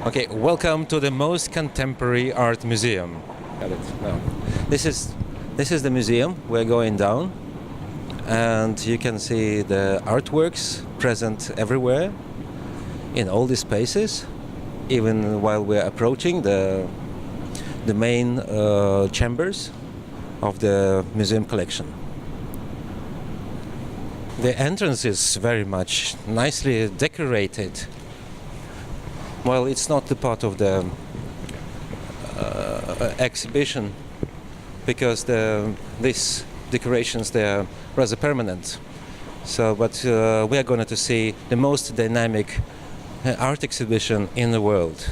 Okay, welcome to the most contemporary art museum. Got it. No. This is the museum. We're going down, and you can see the artworks present everywhere, in all these spaces. Even while we're approaching the main chambers of the museum collection. The entrance is very much nicely decorated. Well, it's not the part of the exhibition because these decorations, they are rather permanent. So, but we are going to see the most dynamic art exhibition in the world.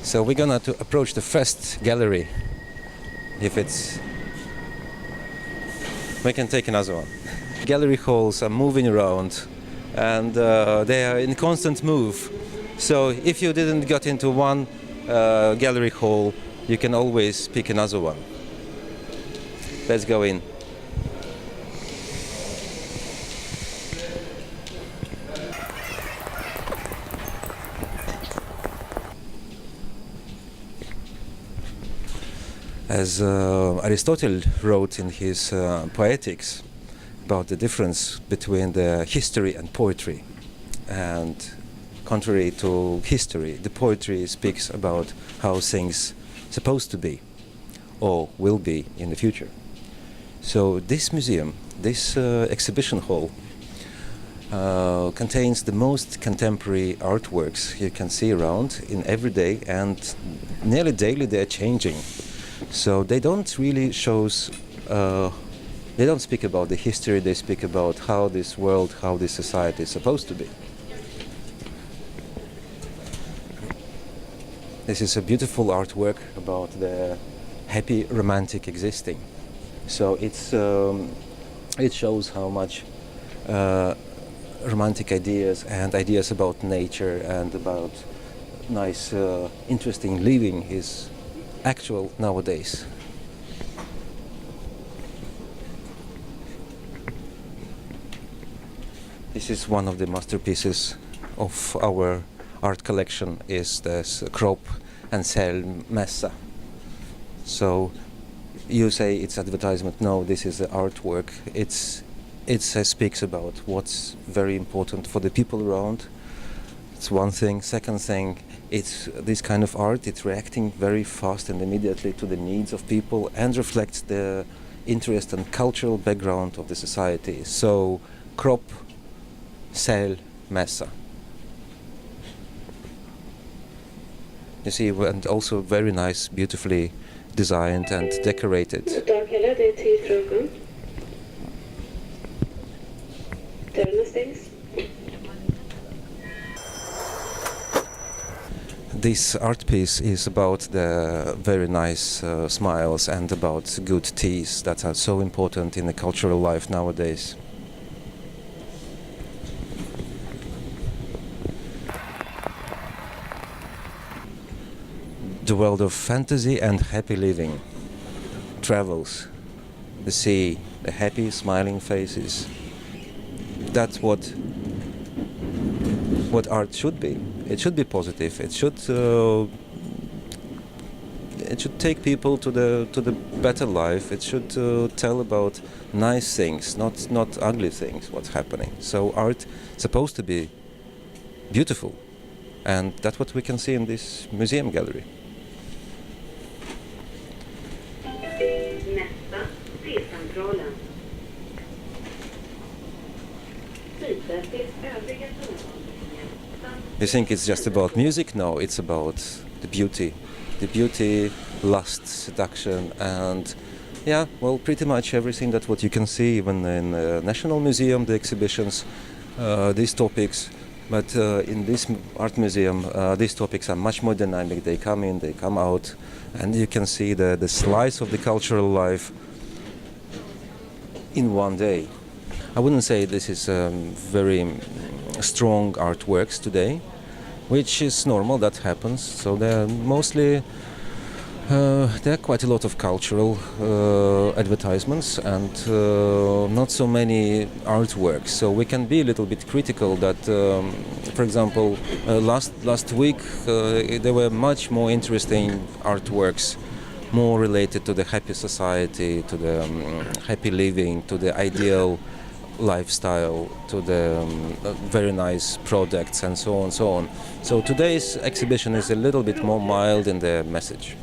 So we're gonna to approach the first gallery. If it's, we can take another one. Gallery halls are moving around, and they are in constant move. So if you didn't get into one gallery hall, you can always pick another one. Let's go in. As Aristotle wrote in his Poetics about the difference between the history and poetry. And contrary to history, the poetry speaks about how things supposed to be or will be in the future. So this museum, this exhibition hall, contains the most contemporary artworks you can see around in every day, and nearly daily they are changing. So they don't really they don't speak about the history, they speak about how this world, how this society is supposed to be. This is a beautiful artwork about the happy romantic existing. So it shows how much romantic ideas and ideas about nature and about nice, interesting living is actual nowadays. This is one of the masterpieces of our art collection, is this Kropp and Sell Mässa. So you say it's advertisement. No, this is the artwork. It speaks about what's very important for the people around. It's one thing. Second thing, it's this kind of art, it's reacting very fast and immediately to the needs of people and reflects the interest and cultural background of the society. So, Kropp, Sell, Mässa. You see, and also very nice, beautifully designed and decorated. This art piece is about the very nice smiles and about good teas that are so important in the cultural life nowadays. The world of fantasy and happy living, travels, the sea, the happy smiling faces. That's what art should be. It should be positive. It should take people to the better life. It should tell about nice things, not ugly things. What's happening? So art is supposed to be beautiful, and that's what we can see in this museum gallery. You think it's just about music? No, it's about the beauty, lust, seduction, and yeah, well, pretty much everything that what you can see even in the National Museum, the exhibitions, these topics. But in this art museum, these topics are much more dynamic. They come in, they come out, and you can see the slice of the cultural life in one day. I wouldn't say this is very strong artworks today, which is normal, that happens. So they're mostly There are quite a lot of cultural advertisements and not so many artworks. So we can be a little bit critical that, for example, last week there were much more interesting artworks, more related to the happy society, to the happy living, to the ideal lifestyle, to the very nice products and so on and so on. So today's exhibition is a little bit more mild in the message.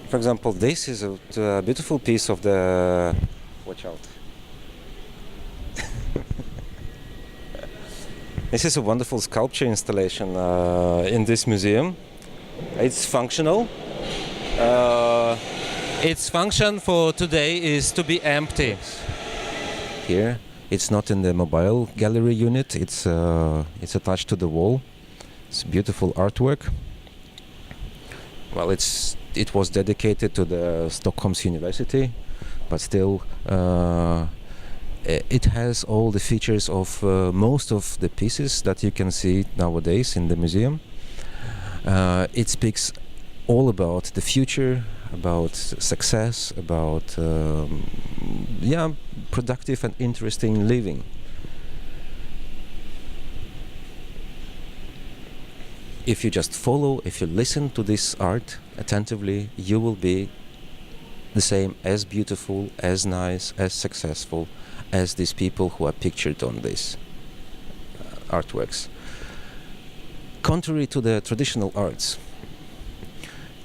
For example, this is a beautiful piece of the... Watch out. This is a wonderful sculpture installation in this museum. It's functional. Its function for today is to be empty. Here, it's not in the mobile gallery unit. It's attached to the wall. It's beautiful artwork. Well, it was dedicated to the Stockholm's University, but still it has all the features of most of the pieces that you can see nowadays in the museum. It speaks all about the future, about success, about productive and interesting living. If you just follow, if you listen to this art attentively, you will be the same, as beautiful, as nice, as successful as these people who are pictured on these artworks. Contrary to the traditional arts,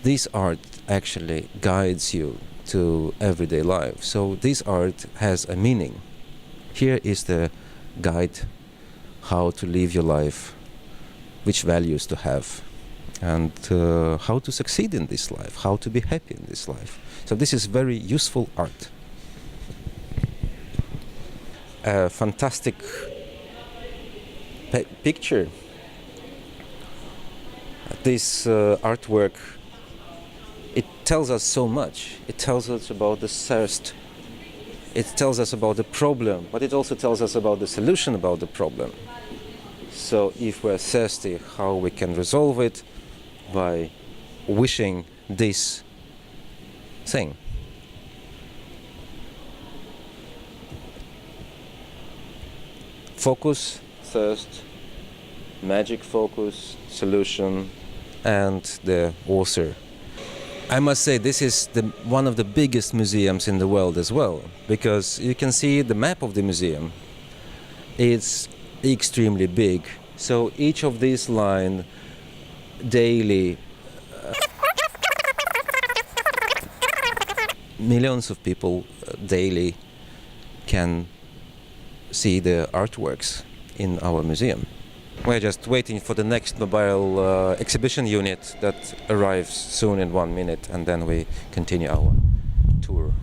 this art actually guides you to everyday life. So this art has a meaning. Here is the guide how to live your life, which values to have, and how to succeed in this life, how to be happy in this life. So this is very useful art. A fantastic picture. This artwork, it tells us so much. It tells us about the thirst. It tells us about the problem, but it also tells us about the solution about the problem. So if we're thirsty, how we can resolve it by wishing this thing. Focus, thirst, magic focus, solution, and the author. I must say this is one of the biggest museums in the world as well, because you can see the map of the museum. It's extremely big, so each of these lines daily millions of people daily can see the artworks in our museum. We're just waiting for the next mobile exhibition unit that arrives soon in 1 minute, and then we continue our tour.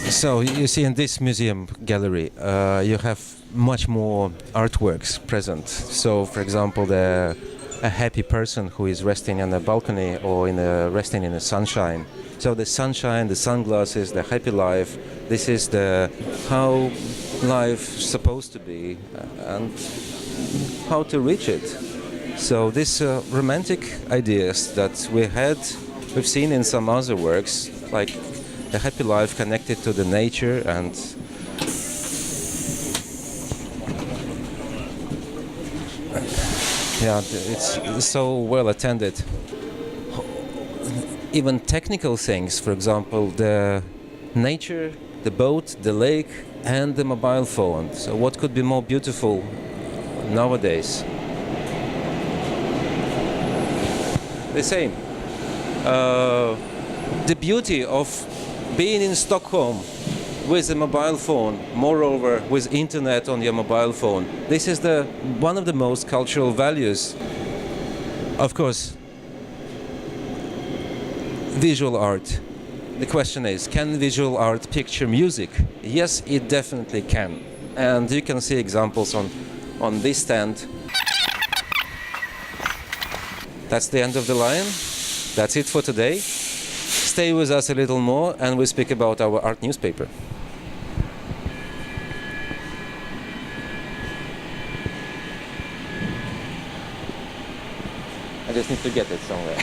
So you see in this museum gallery you have much more artworks present. So for example, a happy person who is resting on a balcony or resting in the sunshine. So the sunshine, the sunglasses, the happy life, this is how life's supposed to be and how to reach it. So these romantic ideas that we've seen in some other works, like the happy life connected to the nature and it's so well attended. Even technical things, for example, the nature, the boat, the lake, and the mobile phone. So what could be more beautiful nowadays? The same. The beauty of being in Stockholm with a mobile phone, moreover with internet on your mobile phone. This is one of the most cultural values. Of course, visual art. The question is, can visual art picture music? Yes, it definitely can. And you can see examples on this stand. That's the end of the line. That's it for today. Stay with us a little more and we'll speak about our art newspaper. I just need to get it somewhere.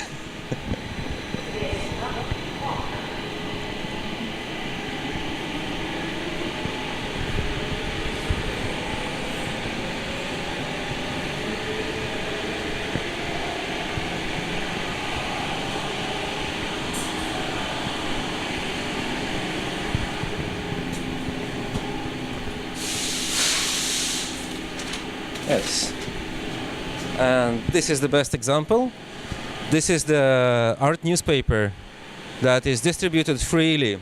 Yes. And this is the best example. This is the art newspaper that is distributed freely.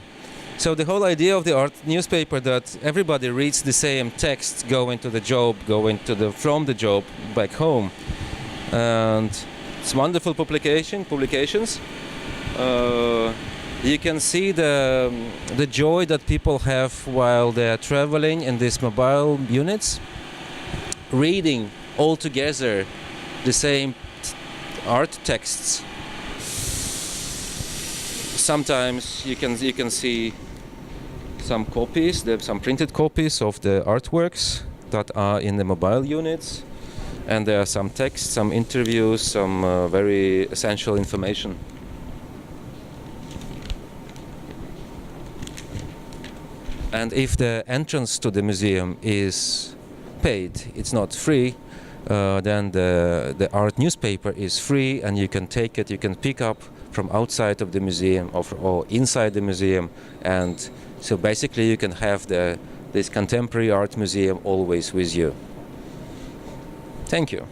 So the whole idea of the art newspaper that everybody reads the same text going to the job, from the job back home. And it's wonderful publications. You can see the joy that people have while they are traveling in these mobile units, reading all together the same art texts. Sometimes you can see some copies, there are some printed copies of the artworks that are in the mobile units, and there are some texts, some interviews, some very essential information. And if the entrance to the museum is paid, it's not free, then the art newspaper is free and you can take it, you can pick up from outside of the museum or inside the museum, and so basically you can have this contemporary art museum always with you. Thank you.